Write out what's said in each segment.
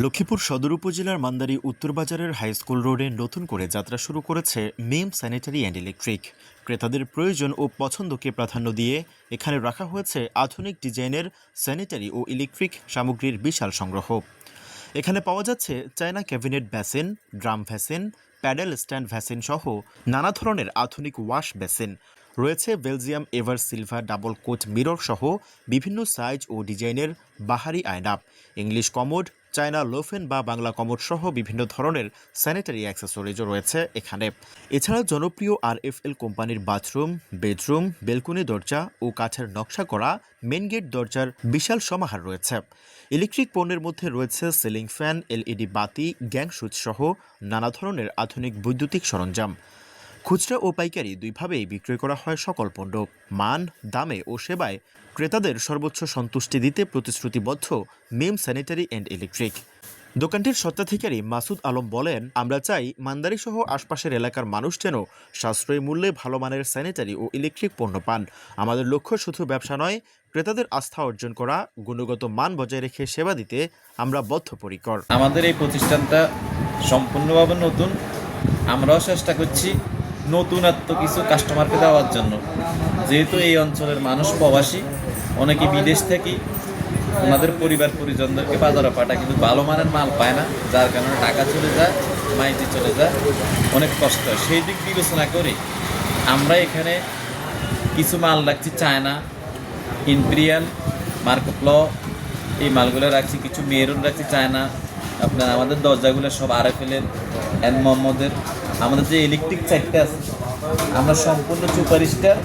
লক্ষ্মীপুর সদর উপজেলার মান্দারী উত্তর বাজারের হাইস্কুল রোডে নতুন করে যাত্রা শুরু করেছে মিম স্যানিটারি অ্যান্ড ইলেকট্রিক। ক্রেতাদের প্রয়োজন ও পছন্দকে প্রাধান্য দিয়ে এখানে রাখা হয়েছে আধুনিক ডিজাইনের স্যানিটারি ও ইলেকট্রিক সামগ্রীর বিশাল সংগ্রহ। এখানে পাওয়া যাচ্ছে China cabinet basin, drum basin, pedal stand basin সহ নানা ধরনের আধুনিক ওয়াশ বেসিন। রয়েছে Belgium ever silver double coat mirror সহ বিভিন্ন সাইজ ও ডিজাইনের বাহারি আয়না, ইংলিশ কমোড, চায়না লোফেন বা বাংলা কমোড সহ বিভিন্ন ধরনের স্যানিটারি অ্যাক্সেসরিজও রয়েছে এখানে। এছাড়া জনপ্রিয় RFL কোম্পানির বাথরুম, বেডরুম, বেলকনি দরজা ও কাঠের নকশা করা মেন গেট দরজার বিশাল সমাহার রয়েছে। ইলেকট্রিক পণ্যের মধ্যে রয়েছে সিলিং ফ্যান, LED বাতি, গ্যাং সুইচ সহ নানা ধরনের আধুনিক বৈদ্যুতিক সরঞ্জাম। খুচরা ও পাইকারি দুইভাবেই বিক্রয় করা হয় সকল পণ্য। মান, দামে ও সেবায় ক্রেতাদের সর্বোচ্চ সন্তুষ্টি দিতে প্রতিশ্রুতিবদ্ধ মিম স্যানিটারি অ্যান্ড ইলেকট্রিক। দোকানটির স্বত্বাধিকারী মাসুদ আলম বলেন, আমরা চাই মান্দারী সহ আশপাশের এলাকার মানুষ যেন সাশ্রয়ী মূল্যে ভালো মানের স্যানিটারি ও ইলেকট্রিক পণ্য পান। আমাদের লক্ষ্য শুধু ব্যবসা নয়, ক্রেতাদের আস্থা অর্জন করা, গুণগত মান বজায় রেখে সেবা দিতে আমরা বদ্ধপরিকর। আমাদের এই প্রতিষ্ঠানটা সম্পূর্ণভাবে নতুন। আমরাও চেষ্টা করছি নতুনত্ব কিছু কাস্টমারকে দেওয়ার জন্য। যেহেতু এই অঞ্চলের মানুষ প্রবাসী, অনেকে বিদেশ থেকে ওনাদের পরিবার পরিজনদেরকে বাজারে পাঠায়, কিন্তু ভালো মানের মাল পায় না, যার কারণে টাকা চলে যায়, মাইজি চলে যায়, অনেক কষ্ট হয়। সেই দিক বিবেচনা করে আমরা এখানে কিছু মাল রাখছি চায়না, ইম্পেরিয়াল, মার্কোপ্ল, এই মালগুলো রাখছি। কিছু মেরুন রাখছি চায়না। আপনার আমাদের দরজাগুলো সব RFL এন মোহাম্মদের। আমাদের যে ইলেকট্রিক চারটে আছে, আমরা সম্পূর্ণ সুপারস্টার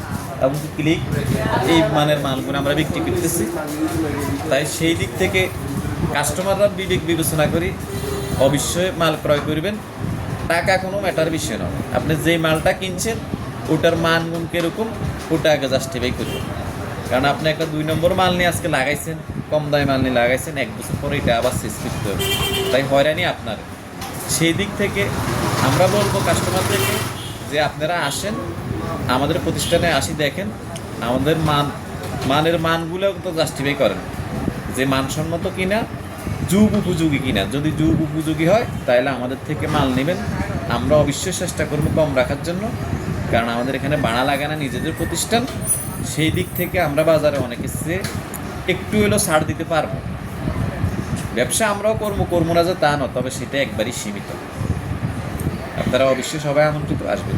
এবং ক্লিক এই মানের মালগুলো আমরা বিক্রি করতেছি। তাই সেই দিক থেকে কাস্টমাররা বিবেক বিবেচনা করি অবশ্যই মাল ক্রয় করবেন। টাকা কোনো ম্যাটার বিষয় নয়, আপনি যেই মালটা কিনছেন ওটার মান গুণ কীরকম ওটা আগে জাস্টিফাই করবেন। কারণ আপনি একটা 2 নম্বর মাল নিয়ে আজকে লাগাইছেন, কম দামি মাল নিয়ে লাগাইছেন, 1 বছর পরে এটা আবার শেষ করতে হবে, তাই হয়রানি আপনার। সেই দিক থেকে আমরা বলবো কাস্টমারদেরকে যে আপনারা আসেন আমাদের প্রতিষ্ঠানে, আসি দেখেন আমাদের মানের মানগুলো তো জাস্টিফাই করেন যে মানসম্মত কিনা, যুগ উপযোগী কিনা। যদি যুগ উপযোগী হয় তাহলে আমাদের থেকে মাল নেবেন। আমরা অবশ্যই চেষ্টা করবো কম রাখার জন্য, কারণ আমাদের এখানে ভাড়া লাগে না, নিজেদের প্রতিষ্ঠান। সেই দিক থেকে আমরা বাজারে অনেকের চেয়ে একটু হলেও ছাড় দিতে পারবো। ব্যবসা আমরাও করবো না যে তা নয়, তবে সেটা একবারই সীমিত। আপনারা অবশ্যই সবাই আমন্ত্রিত আসবেন।